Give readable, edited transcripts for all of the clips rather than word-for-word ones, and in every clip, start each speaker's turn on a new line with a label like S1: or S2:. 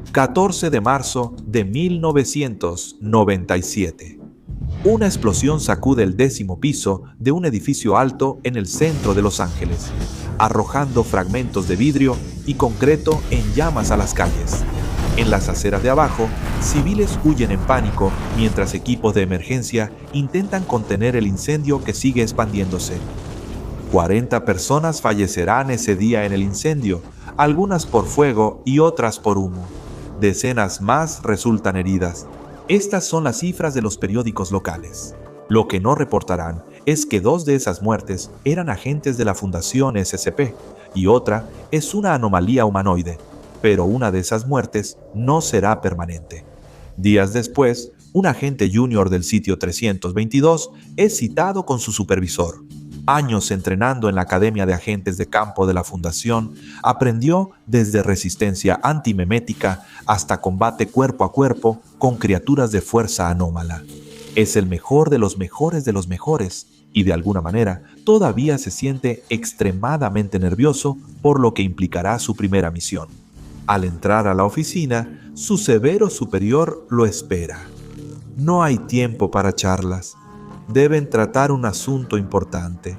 S1: 14 de marzo de 1997. Una explosión sacude el 10º piso de un edificio alto en el centro de Los Ángeles, arrojando fragmentos de vidrio y concreto en llamas a las calles. En las aceras de abajo, civiles huyen en pánico mientras equipos de emergencia intentan contener el incendio que sigue expandiéndose. 40 personas fallecerán ese día en el incendio, algunas por fuego y otras por humo. Decenas más resultan heridas. Estas son las cifras de los periódicos locales. Lo que no reportarán es que 2 de esas muertes eran agentes de la Fundación SCP y otra es una anomalía humanoide, pero una de esas muertes no será permanente. Días después, un agente junior del sitio 322 es citado con su supervisor. Años entrenando en la Academia de Agentes de Campo de la Fundación, aprendió desde resistencia antimemética hasta combate cuerpo a cuerpo con criaturas de fuerza anómala. Es el mejor de los mejores de los mejores y de alguna manera todavía se siente extremadamente nervioso por lo que implicará su primera misión. Al entrar a la oficina, su severo superior lo espera. No hay tiempo para charlas. Deben tratar un asunto importante.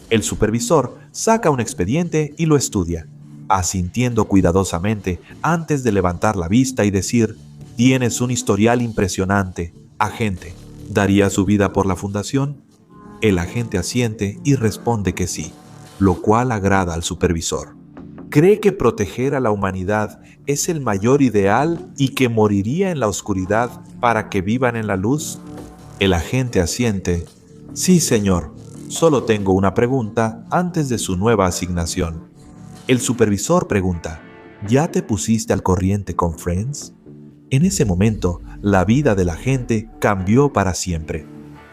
S1: El supervisor saca un expediente y lo estudia, asintiendo cuidadosamente antes de levantar la vista y decir: «Tienes un historial impresionante, agente. ¿Daría su vida por la fundación?». El agente asiente y responde que sí, lo cual agrada al supervisor. ¿Cree que proteger a la humanidad es el mayor ideal y que moriría en la oscuridad para que vivan en la luz? El agente asiente. Sí, señor. Solo tengo una pregunta antes de su nueva asignación. El supervisor pregunta: ¿ya te pusiste al corriente con Friends? En ese momento, la vida del agente cambió para siempre.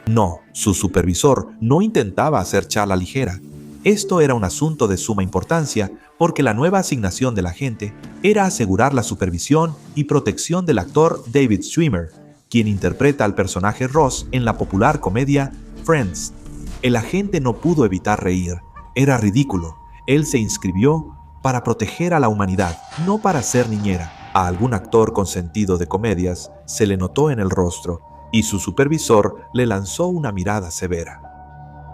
S1: No, su supervisor no intentaba hacer charla ligera. Esto era un asunto de suma importancia porque la nueva asignación del agente era asegurar la supervisión y protección del actor David Schwimmer, quien interpreta al personaje Ross en la popular comedia Friends. El agente no pudo evitar reír. Era ridículo. Él se inscribió para proteger a la humanidad, no para ser niñera. A algún actor con sentido de comedias se le notó en el rostro y su supervisor le lanzó una mirada severa.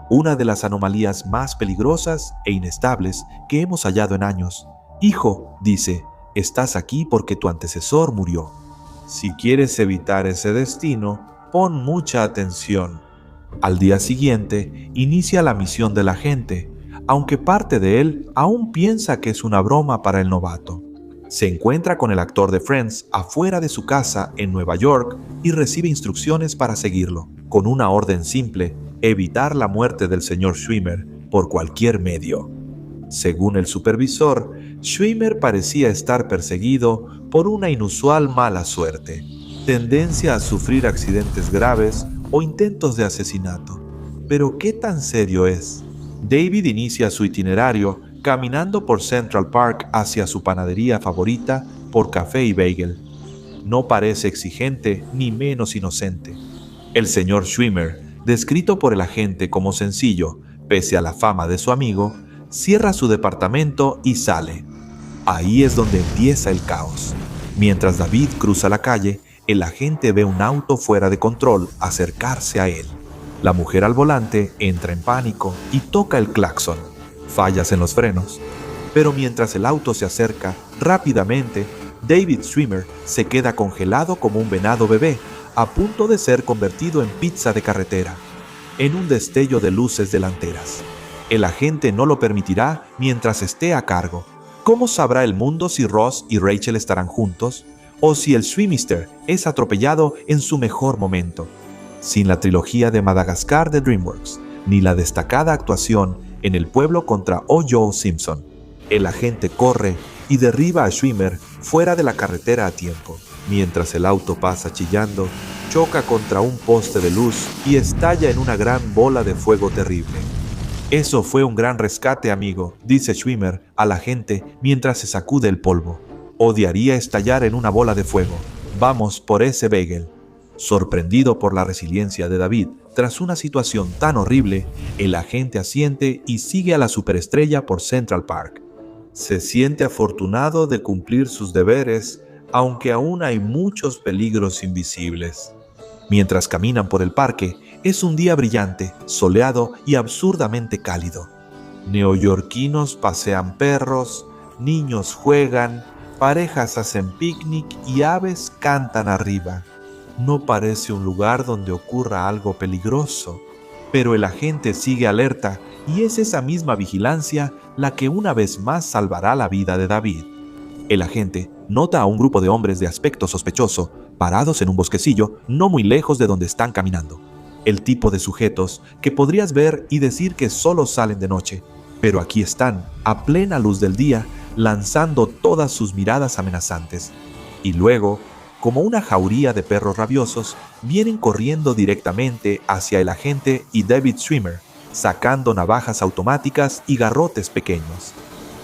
S1: Una de las anomalías más peligrosas e inestables que hemos hallado en años. Hijo, dice, estás aquí porque tu antecesor murió. Si quieres evitar ese destino, pon mucha atención. Al día siguiente, inicia la misión del agente, aunque parte de él aún piensa que es una broma para el novato. Se encuentra con el actor de Friends afuera de su casa en Nueva York y recibe instrucciones para seguirlo, con una orden simple: evitar la muerte del señor Schwimmer por cualquier medio. Según el supervisor, Schwimmer parecía estar perseguido por una inusual mala suerte, tendencia a sufrir accidentes graves o intentos de asesinato. ¿Pero qué tan serio es? David inicia su itinerario caminando por Central Park hacia su panadería favorita por café y bagel. No parece exigente ni menos inocente. El señor Schwimmer, descrito por el agente como sencillo, pese a la fama de su amigo, cierra su departamento y sale. Ahí es donde empieza el caos. Mientras David cruza la calle, el agente ve un auto fuera de control acercarse a él. La mujer al volante entra en pánico y toca el claxon. Fallas en los frenos. Pero mientras el auto se acerca, rápidamente, David Schwimmer se queda congelado como un venado bebé, a punto de ser convertido en pizza de carretera, en un destello de luces delanteras. El agente no lo permitirá mientras esté a cargo. ¿Cómo sabrá el mundo si Ross y Rachel estarán juntos? ¿O si el Schwimister es atropellado en su mejor momento? Sin la trilogía de Madagascar de DreamWorks, ni la destacada actuación en El pueblo contra O.J. Simpson, el agente corre y derriba a Schwimmer fuera de la carretera a tiempo. Mientras el auto pasa chillando, choca contra un poste de luz y estalla en una gran bola de fuego terrible. «Eso fue un gran rescate, amigo», dice Schwimmer al agente mientras se sacude el polvo. «Odiaría estallar en una bola de fuego. Vamos por ese bagel». Sorprendido por la resiliencia de David tras una situación tan horrible, el agente asiente y sigue a la superestrella por Central Park. Se siente afortunado de cumplir sus deberes aunque aún hay muchos peligros invisibles. Mientras caminan por el parque, es un día brillante, soleado y absurdamente cálido. Neoyorquinos pasean perros, niños juegan, parejas hacen picnic y aves cantan arriba. No parece un lugar donde ocurra algo peligroso, pero el agente sigue alerta y es esa misma vigilancia la que una vez más salvará la vida de David. El agente nota a un grupo de hombres de aspecto sospechoso parados en un bosquecillo no muy lejos de donde están caminando. El tipo de sujetos que podrías ver y decir que solo salen de noche, pero aquí están, a plena luz del día, lanzando todas sus miradas amenazantes. Y luego, como una jauría de perros rabiosos, vienen corriendo directamente hacia el agente y David Schwimmer, sacando navajas automáticas y garrotes pequeños.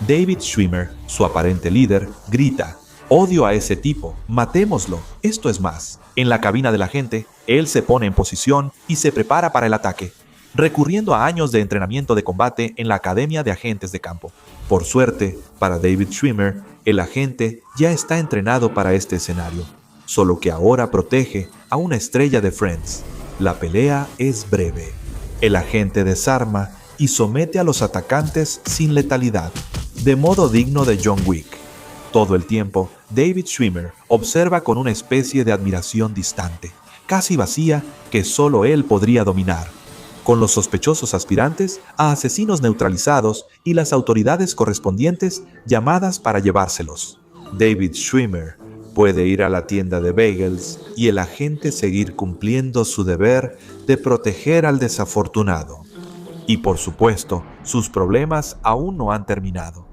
S1: David Schwimmer, su aparente líder, grita: «Odio a ese tipo, matémoslo, esto es más». En la cabina del agente, él se pone en posición y se prepara para el ataque, recurriendo a años de entrenamiento de combate en la Academia de Agentes de Campo. Por suerte, para David Schwimmer, el agente ya está entrenado para este escenario, solo que ahora protege a una estrella de Friends. La pelea es breve. El agente desarma y somete a los atacantes sin letalidad, de modo digno de John Wick. Todo el tiempo, David Schwimmer observa con una especie de admiración distante, casi vacía, que solo él podría dominar, con los sospechosos aspirantes a asesinos neutralizados y las autoridades correspondientes llamadas para llevárselos. David Schwimmer puede ir a la tienda de bagels y el agente seguir cumpliendo su deber de proteger al desafortunado. Y por supuesto, sus problemas aún no han terminado.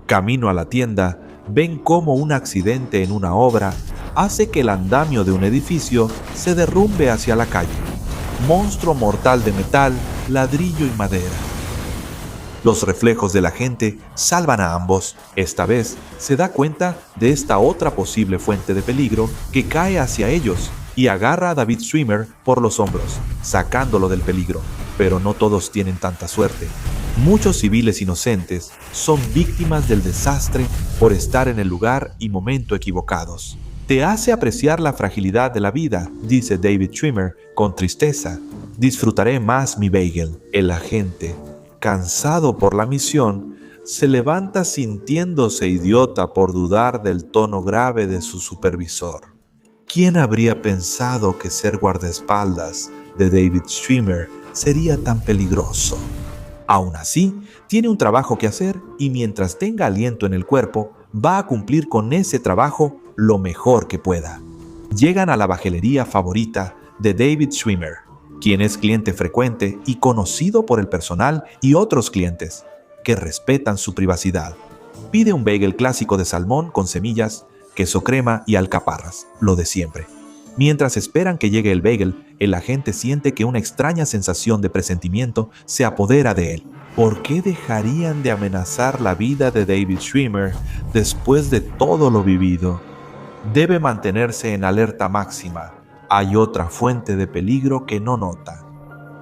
S1: Camino a la tienda, ven cómo un accidente en una obra hace que el andamio de un edificio se derrumbe hacia la calle. Monstruo mortal de metal, ladrillo y madera. Los reflejos del agente salvan a ambos. Esta vez se da cuenta de esta otra posible fuente de peligro que cae hacia ellos y agarra a David Schwimmer por los hombros, sacándolo del peligro. Pero no todos tienen tanta suerte. Muchos civiles inocentes son víctimas del desastre por estar en el lugar y momento equivocados. Te hace apreciar la fragilidad de la vida, dice David Schwimmer con tristeza. Disfrutaré más mi bagel. El agente, cansado por la misión, se levanta sintiéndose idiota por dudar del tono grave de su supervisor. ¿Quién habría pensado que ser guardaespaldas de David Schwimmer sería tan peligroso? Aún así, tiene un trabajo que hacer y mientras tenga aliento en el cuerpo, va a cumplir con ese trabajo lo mejor que pueda. Llegan a la bajelería favorita de David Schwimmer, quien es cliente frecuente y conocido por el personal y otros clientes, que respetan su privacidad. Pide un bagel clásico de salmón con semillas, queso crema y alcaparras, lo de siempre. Mientras esperan que llegue el bagel, el agente siente que una extraña sensación de presentimiento se apodera de él. ¿Por qué dejarían de amenazar la vida de David Schwimmer después de todo lo vivido? Debe mantenerse en alerta máxima. Hay otra fuente de peligro que no nota.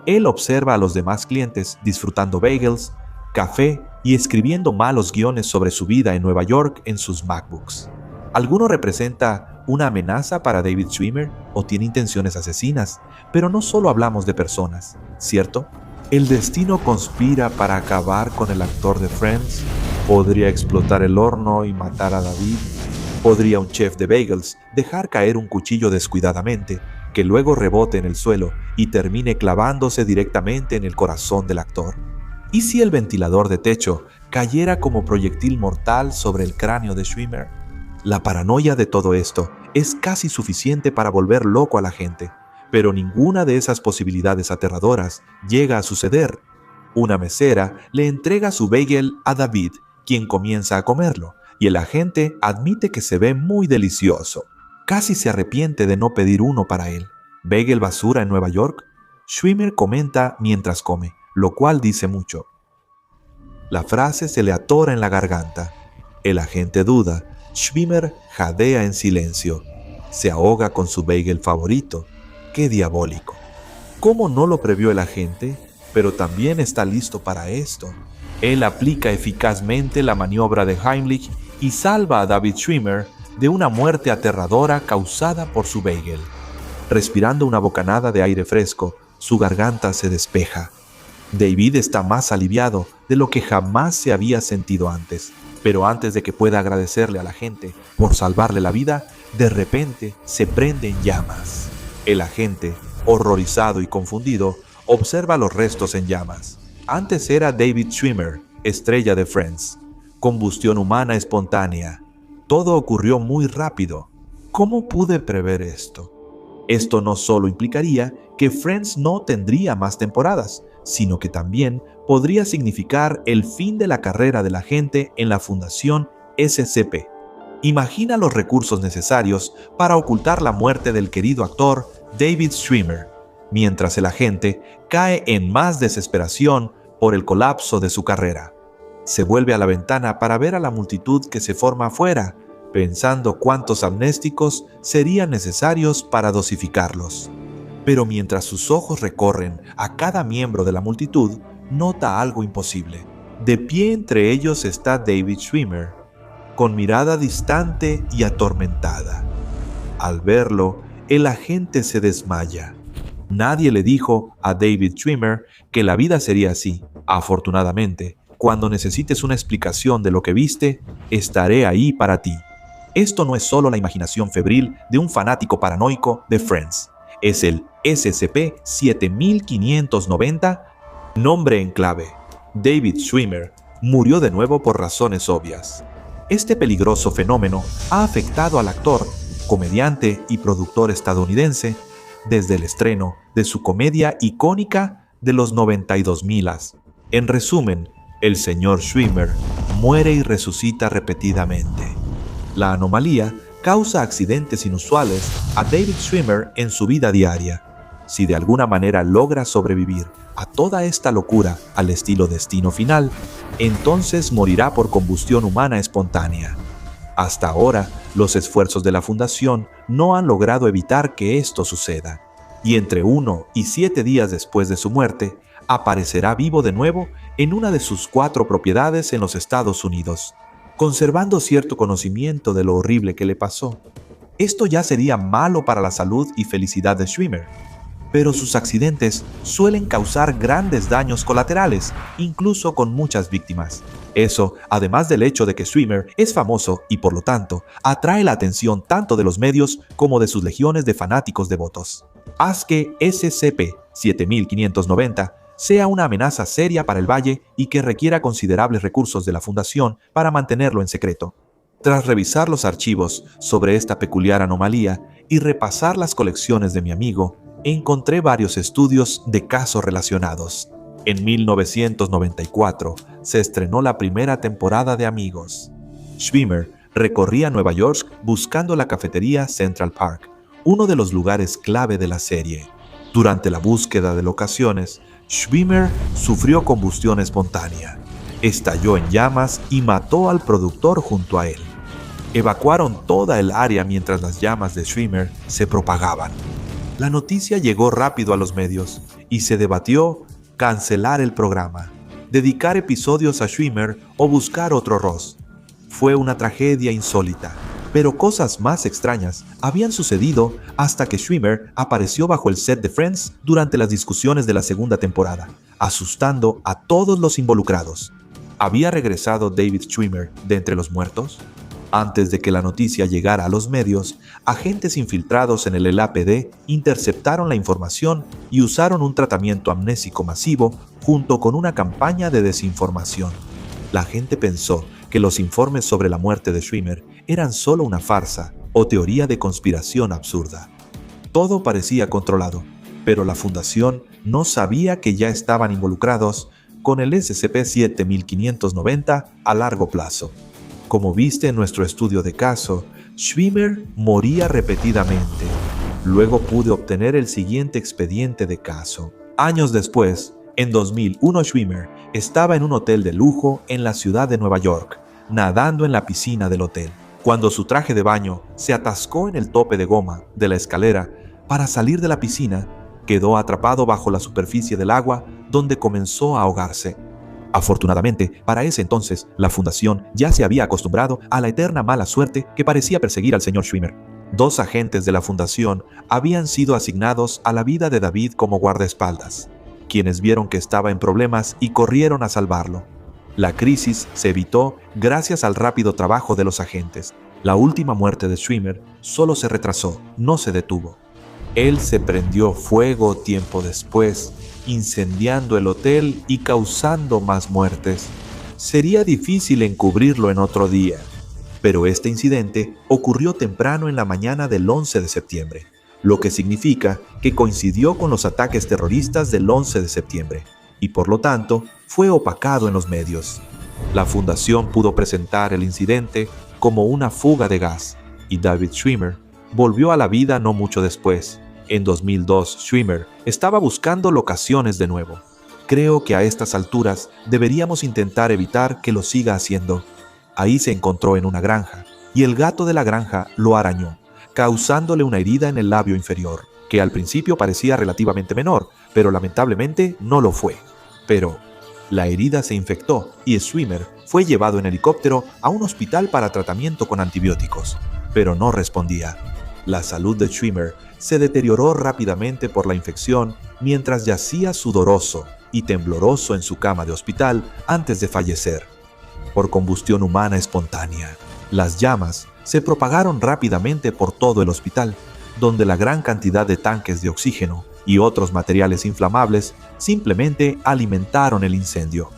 S1: Él observa a los demás clientes disfrutando bagels, café y escribiendo malos guiones sobre su vida en Nueva York en sus MacBooks. ¿Alguno representa una amenaza para David Schwimmer o tiene intenciones asesinas? Pero no solo hablamos de personas, ¿cierto? ¿El destino conspira para acabar con el actor de Friends? ¿Podría explotar el horno y matar a David? ¿Podría un chef de bagels dejar caer un cuchillo descuidadamente, que luego rebote en el suelo y termine clavándose directamente en el corazón del actor? ¿Y si el ventilador de techo cayera como proyectil mortal sobre el cráneo de Schwimmer? La paranoia de todo esto es casi suficiente para volver loco a la gente, pero ninguna de esas posibilidades aterradoras llega a suceder. Una mesera le entrega su bagel a David, quien comienza a comerlo, y el agente admite que se ve muy delicioso. Casi se arrepiente de no pedir uno para él. ¿Bagel basura en Nueva York? Schwimmer comenta mientras come, lo cual dice mucho. La frase se le atora en la garganta. El agente duda. Schwimmer jadea en silencio. Se ahoga con su bagel favorito. ¡Qué diabólico! ¿Cómo no lo previó el agente? Pero también está listo para esto. Él aplica eficazmente la maniobra de Heimlich y salva a David Schwimmer de una muerte aterradora causada por su bagel. Respirando una bocanada de aire fresco, su garganta se despeja. David está más aliviado de lo que jamás se había sentido antes. Pero antes de que pueda agradecerle a la gente por salvarle la vida, de repente se prende en llamas. El agente, horrorizado y confundido, observa los restos en llamas. Antes era David Schwimmer, estrella de Friends. Combustión humana espontánea. Todo ocurrió muy rápido. ¿Cómo pude prever esto? Esto no solo implicaría que Friends no tendría más temporadas, sino que también podría significar el fin de la carrera de la gente en la Fundación SCP. Imagina los recursos necesarios para ocultar la muerte del querido actor David Schwimmer, mientras el agente cae en más desesperación por el colapso de su carrera. Se vuelve a la ventana para ver a la multitud que se forma afuera, pensando cuántos amnésticos serían necesarios para dosificarlos. Pero mientras sus ojos recorren a cada miembro de la multitud, nota algo imposible. De pie entre ellos está David Schwimmer, con mirada distante y atormentada. Al verlo, el agente se desmaya. Nadie le dijo a David Schwimmer que la vida sería así. Afortunadamente, cuando necesites una explicación de lo que viste, estaré ahí para ti. Esto no es solo la imaginación febril de un fanático paranoico de Friends. Es el SCP-7590, nombre en clave. David Schwimmer murió de nuevo por razones obvias. Este peligroso fenómeno ha afectado al actor, comediante y productor estadounidense desde el estreno de su comedia icónica de los 92.000. En resumen, el señor Schwimmer muere y resucita repetidamente. La anomalía causa accidentes inusuales a David Schwimmer en su vida diaria. Si de alguna manera logra sobrevivir a toda esta locura al estilo Destino Final, entonces morirá por combustión humana espontánea. Hasta ahora, los esfuerzos de la Fundación no han logrado evitar que esto suceda, y entre 1 y 7 días después de su muerte, aparecerá vivo de nuevo en una de sus 4 propiedades en los Estados Unidos, conservando cierto conocimiento de lo horrible que le pasó. Esto ya sería malo para la salud y felicidad de Schwimmer, pero sus accidentes suelen causar grandes daños colaterales, incluso con muchas víctimas. Eso, además del hecho de que Schwimmer es famoso y por lo tanto atrae la atención tanto de los medios como de sus legiones de fanáticos devotos. Haz que SCP-7590 sea una amenaza seria para el Valle y que requiera considerables recursos de la Fundación para mantenerlo en secreto. Tras revisar los archivos sobre esta peculiar anomalía y repasar las colecciones de mi amigo, encontré varios estudios de casos relacionados. En 1994 se estrenó la primera temporada de Amigos. Schwimmer recorría Nueva York buscando la cafetería Central Park, uno de los lugares clave de la serie. Durante la búsqueda de locaciones, Schwimmer sufrió combustión espontánea, estalló en llamas y mató al productor junto a él. Evacuaron toda el área mientras las llamas de Schwimmer se propagaban. La noticia llegó rápido a los medios y se debatió cancelar el programa, dedicar episodios a Schwimmer o buscar otro Ross. Fue una tragedia insólita, pero cosas más extrañas habían sucedido hasta que Schwimmer apareció bajo el set de Friends durante las discusiones de la segunda temporada, asustando a todos los involucrados. ¿Había regresado David Schwimmer de entre los muertos? Antes de que la noticia llegara a los medios, agentes infiltrados en el LAPD interceptaron la información y usaron un tratamiento amnésico masivo junto con una campaña de desinformación. La gente pensó que los informes sobre la muerte de Schwimmer eran solo una farsa o teoría de conspiración absurda. Todo parecía controlado, pero la Fundación no sabía que ya estaban involucrados con el SCP-7590 a largo plazo. Como viste en nuestro estudio de caso, Schwimmer moría repetidamente. Luego pude obtener el siguiente expediente de caso. Años después, en 2001, Schwimmer estaba en un hotel de lujo en la ciudad de Nueva York, nadando en la piscina del hotel, cuando su traje de baño se atascó en el tope de goma de la escalera. Para salir de la piscina, quedó atrapado bajo la superficie del agua, donde comenzó a ahogarse. Afortunadamente, para ese entonces, la fundación ya se había acostumbrado a la eterna mala suerte que parecía perseguir al señor Schwimmer. 2 agentes de la fundación habían sido asignados a la vida de David como guardaespaldas, quienes vieron que estaba en problemas y corrieron a salvarlo. La crisis se evitó gracias al rápido trabajo de los agentes. La última muerte de Schwimmer solo se retrasó, no se detuvo. Él se prendió fuego tiempo después, incendiando el hotel y causando más muertes. Sería difícil encubrirlo en otro día, pero este incidente ocurrió temprano en la mañana del 11 de septiembre, lo que significa que coincidió con los ataques terroristas del 11 de septiembre, y por lo tanto fue opacado en los medios. La fundación pudo presentar el incidente como una fuga de gas, y David Schwimmer volvió a la vida no mucho después. En 2002, Schwimmer estaba buscando locaciones de nuevo. Creo que a estas alturas deberíamos intentar evitar que lo siga haciendo. Ahí se encontró en una granja, y el gato de la granja lo arañó, causándole una herida en el labio inferior, que al principio parecía relativamente menor, pero lamentablemente no lo fue. Pero la herida se infectó y Schwimmer fue llevado en helicóptero a un hospital para tratamiento con antibióticos, pero no respondía. La salud de Schwimmer se deterioró rápidamente por la infección mientras yacía sudoroso y tembloroso en su cama de hospital antes de fallecer. Por combustión humana espontánea, las llamas se propagaron rápidamente por todo el hospital, donde la gran cantidad de tanques de oxígeno y otros materiales inflamables simplemente alimentaron el incendio.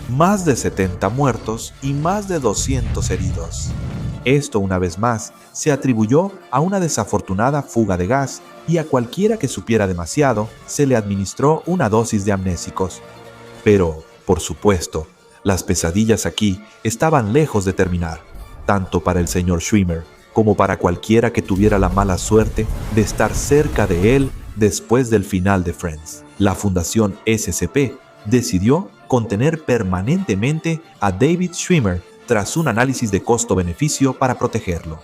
S1: Más de 70 muertos y más de 200 heridos. Esto, una vez más, se atribuyó a una desafortunada fuga de gas y a cualquiera que supiera demasiado se le administró una dosis de amnésicos. Pero, por supuesto, las pesadillas aquí estaban lejos de terminar, tanto para el señor Schwimmer como para cualquiera que tuviera la mala suerte de estar cerca de él después del final de Friends. La Fundación SCP decidió contener permanentemente a David Schwimmer tras un análisis de costo-beneficio para protegerlo.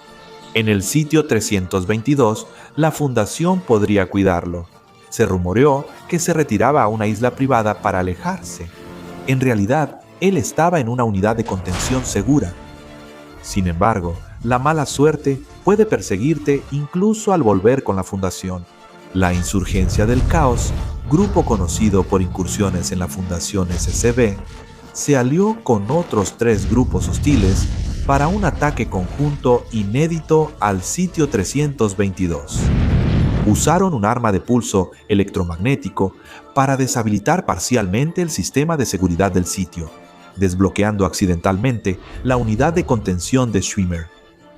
S1: En el sitio 322, la fundación podría cuidarlo. Se rumoreó que se retiraba a una isla privada para alejarse. En realidad, él estaba en una unidad de contención segura. Sin embargo, la mala suerte puede perseguirte incluso al volver con la fundación. La Insurgencia del Caos, grupo conocido por incursiones en la Fundación SCP, se alió con otros 3 grupos hostiles para un ataque conjunto inédito al sitio 322. Usaron un arma de pulso electromagnético para deshabilitar parcialmente el sistema de seguridad del sitio, desbloqueando accidentalmente la unidad de contención de Schwimmer.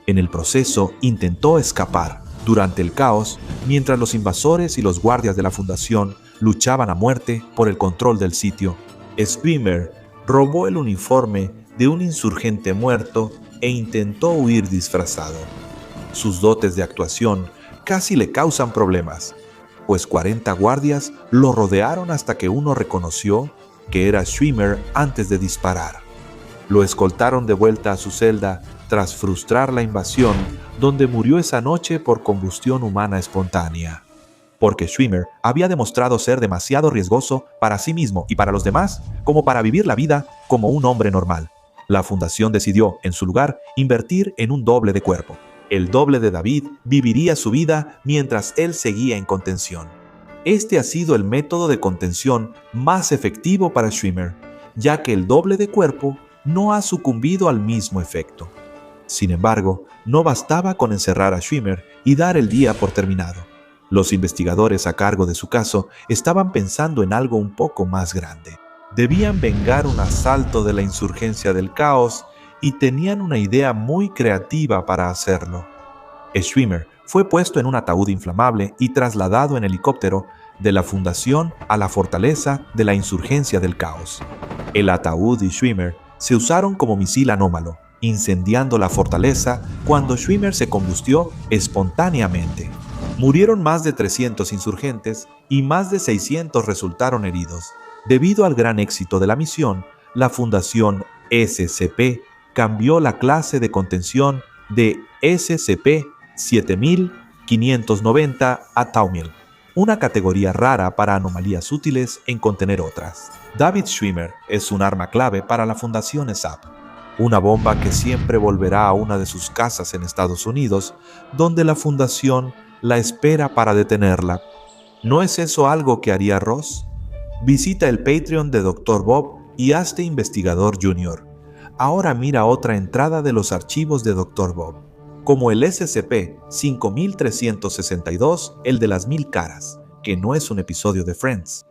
S1: En el proceso intentó escapar. Durante el caos, mientras los invasores y los guardias de la fundación luchaban a muerte por el control del sitio, Schwimmer robó el uniforme de un insurgente muerto e intentó huir disfrazado. Sus dotes de actuación casi le causan problemas, pues 40 guardias lo rodearon hasta que uno reconoció que era Schwimmer antes de disparar. Lo escoltaron de vuelta a su celda tras frustrar la invasión, donde murió esa noche por combustión humana espontánea. Porque Schwimmer había demostrado ser demasiado riesgoso para sí mismo y para los demás como para vivir la vida como un hombre normal. La fundación decidió, en su lugar, invertir en un doble de cuerpo. El doble de David viviría su vida mientras él seguía en contención. Este ha sido el método de contención más efectivo para Schwimmer, ya que el doble de cuerpo no ha sucumbido al mismo efecto. Sin embargo, no bastaba con encerrar a Schwimmer y dar el día por terminado. Los investigadores a cargo de su caso estaban pensando en algo un poco más grande. Debían vengar un asalto de la Insurgencia del Caos y tenían una idea muy creativa para hacerlo. Schwimmer fue puesto en un ataúd inflamable y trasladado en helicóptero de la fundación a la fortaleza de la Insurgencia del Caos. El ataúd y Schwimmer se usaron como misil anómalo, incendiando la fortaleza cuando Schwimmer se combustió espontáneamente. Murieron más de 300 insurgentes y más de 600 resultaron heridos. Debido al gran éxito de la misión, la Fundación SCP cambió la clase de contención de SCP-7590 a Taumil, una categoría rara para anomalías útiles en contener otras. David Schwimmer es un arma clave para la Fundación ESAP, una bomba que siempre volverá a una de sus casas en Estados Unidos, donde la fundación la espera para detenerla. ¿No es eso algo que haría Ross? Visita el Patreon de Dr. Bob y hazte investigador junior. Ahora mira otra entrada de los archivos de Dr. Bob, como el SCP-5362, el de las 1000 caras, que no es un episodio de Friends.